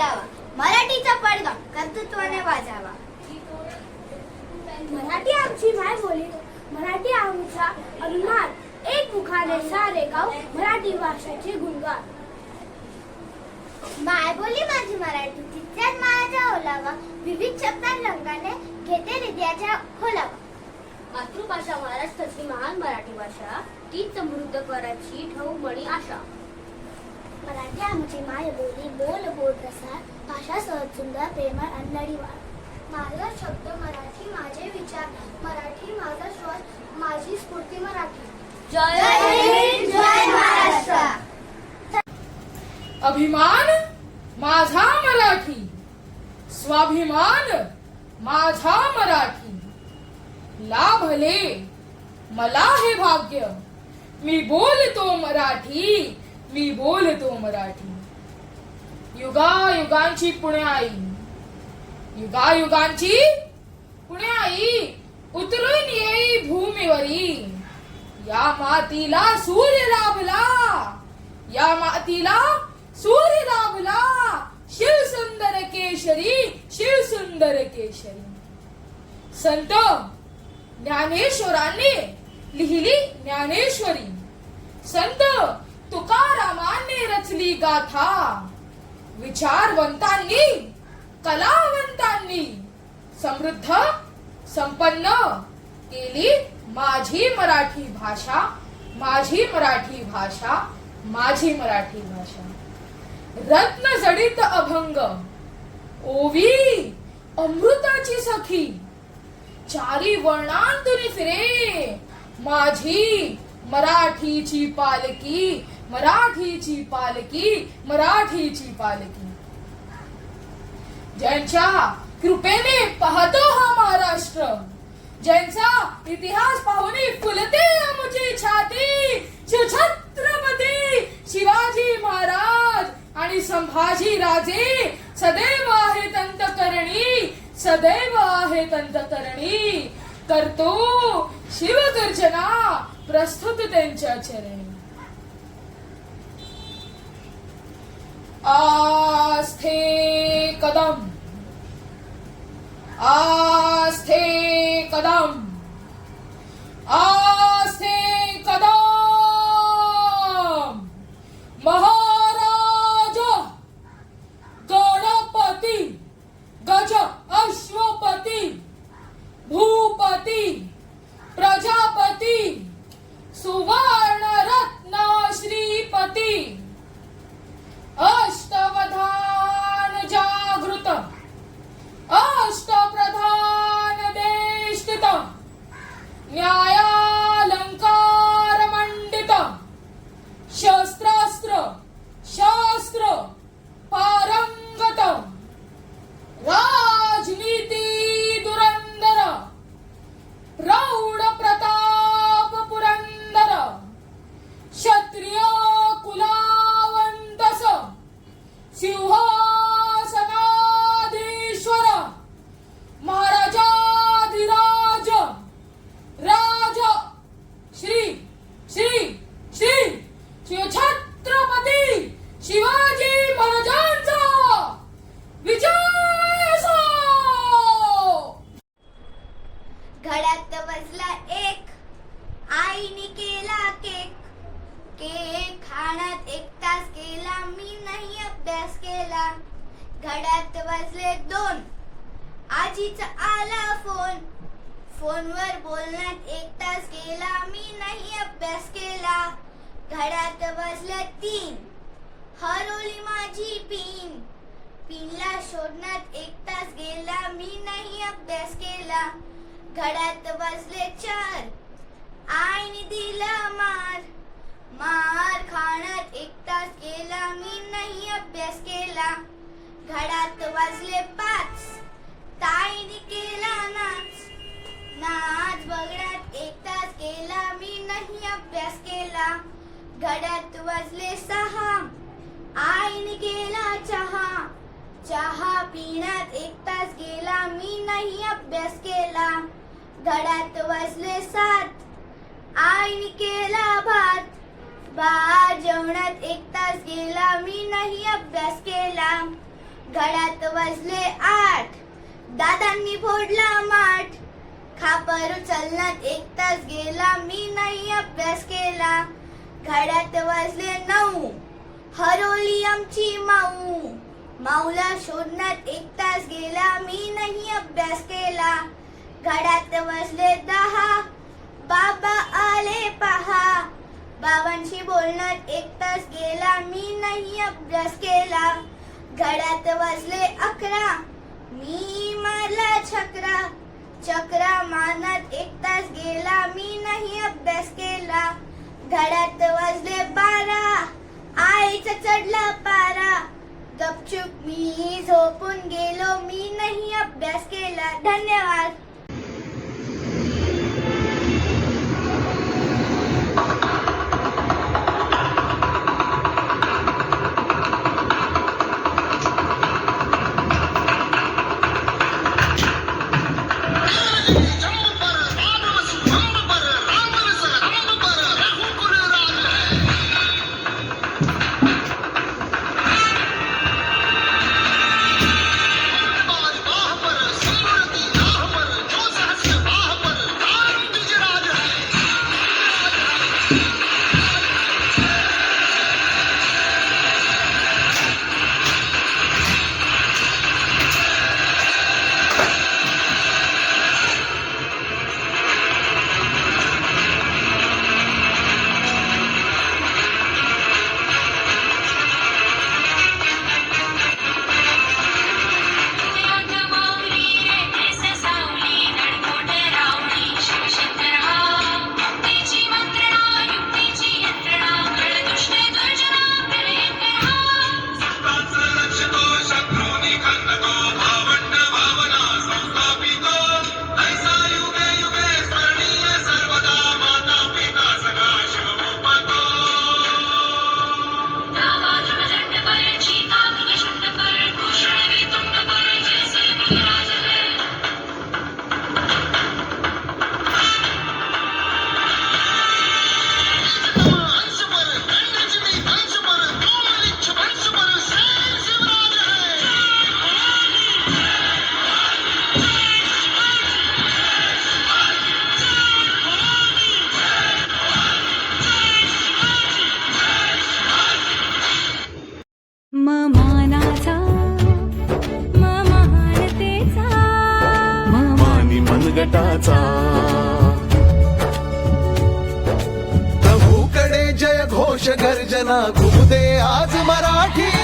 बोलावा, मराठीचा पडदा कर्तृत्वाने वाजावा. मराठी आमची मायबोली, मराठी आमचा अभिमान, एक मुखाने सारे गाव मराठी भाषेचे गुणगान. मायबोली माझी मराठी, तिच्यात माझा ओलावा, विविध शब्दां रंगाने घेते हृदयाच्या खोलावा. मातृभाषा महाराष्ट्राची महान मराठी भाषा, तीच समृद्ध कराची ठेवू मणी आशा. मराठी आमची मायबोली, बोल बोल रसाळ, भाषा सहज सुंदर प्रेमळ अनलढी वाळ. माझा शब्द मराठी, माझे विचार मराठी, माझा श्वास माझी स्फूर्ती मराठी. जय हिंद, जय महाराष्ट्र. अभिमान माझा मराठी, स्वाभिमान माझा मराठी. लाभले मला हे भाग्य, मी बोलतो मराठी, मी बोलतो मराठी. युगायुगांची पुण्याई, युगायुगांची पुण्याई, उतरून येई भूमीवरी. या मातीला सूर्य लाभला, या मातीला सूर्य लाभला. शिवसुंदर केशरी, शिवसुंदर केशरी. संत ज्ञानेश्वरांनी लिहिली ज्ञानेश्वरी, संत तुकारामांनी रचली गाथा. विचारवंतांनी कलावंतांनी समृद्ध संपन्न केली माझी मराठी भाषा, माझी मराठी भाषा, माझी मराठी भाषा. रत्न जडित अभंग, ओवी अमृताची सखी. चारी वर्णांतून फिरे माझी मराठीची पालकी, मराठीची पालकी, मराठीची पालकी. ज्यांच्या कृपेने पाहतो हा महाराष्ट्र, ज्यांचा इतिहास पाहून फुलते आमची छाती. शिवछत्रपती शिवाजी महाराज आणि संभाजी राजे सदैव आहेत अंतःकरणी, सदैव आहेत अंतःकरणी. करतो शिवगर्जना प्रस्तुत त्यांच्या चरणी. आस्थे कदम, आस्थे कदम, आस्थे कदम. महाराज गणपती, गज अश्वपती, भूपती, प्रजापती, सुवर्ण रत्न श्रीपती. अष्टवधान जागृत, अष्टप्रधान देष्टित, न्यायालंकार मंडित. शस्त्रास्त्र शास्त्र पारंगत, राजनीती दुरंदर, प्रौढ प्रताप पुरंदर. क्षत्रिय कुलावंतस, सिंहासनाधीश्वर, महाराजाधिराज, राज श्री श्री श्री शिवछत्रपती शिवाजी महाराजांचा विजय असो. घड्यात बसला एक, आईने केला केक. केक खाण्यात 1 तास केला, मी नाही अभ्यास केला. घड्यात वाजले 2, आजीचा आला फोन. फोनवर बोलण्यात 1 तास गेला, मी नाही अभ्यास केला. घड्यात वाजले 3, हरवली माझी पिन. पिनला शोधण्यात 1 तास गेला, मी नाही अभ्यास केला. घड्यात वाजले 4, आईने दिला मार. मार खाण्यात 1 तास गेला, मी नाही अभ्यास केला. घड्यात वाजले 5, ताईने केला नाच. नाच बघण्यात 1 तास गेला, मी नाही अभ्यास केला. घड्यात वाजले 6, आईने केला चहा. चहा पिण्यात 1 तास गेला, मी नाही अभ्यास केला. घड्यात वाजले 7, आईने केला भात. भात जेवणात 1 तास गेला, मी नाही अभ्यास केला. घड्यात वाजले 8, दादांनी फोडला माठ. खापर उचलण्यात 1 तास गेला, मी नाही अभ्यास केला. घड्यात वाजले 9, हरवली आमची माऊ. माऊला शोधण्यात 1 तास गेला, मी नाही अभ्यास केला. घड्यात वाजले 10, बाबा आले पहा. बाबांशी बोलण्यात 1 तास गेला, मी नाही अभ्यास केला. घड्यात वाजले 11, मी मारला चक्रा. चक्रा मारण्यात 1 तास गेला, मी नाही अभ्यास केला. घड्यात वाजले 12, आईचा चढला पारा. गपचूप मी झोपून गेलो, मी नाही अभ्यास केला. धन्यवाद. मानाचा महानतेचा मानी मनगटाचा प्रभूकडे जय घोष गर्जना घुमू दे आज मराठी.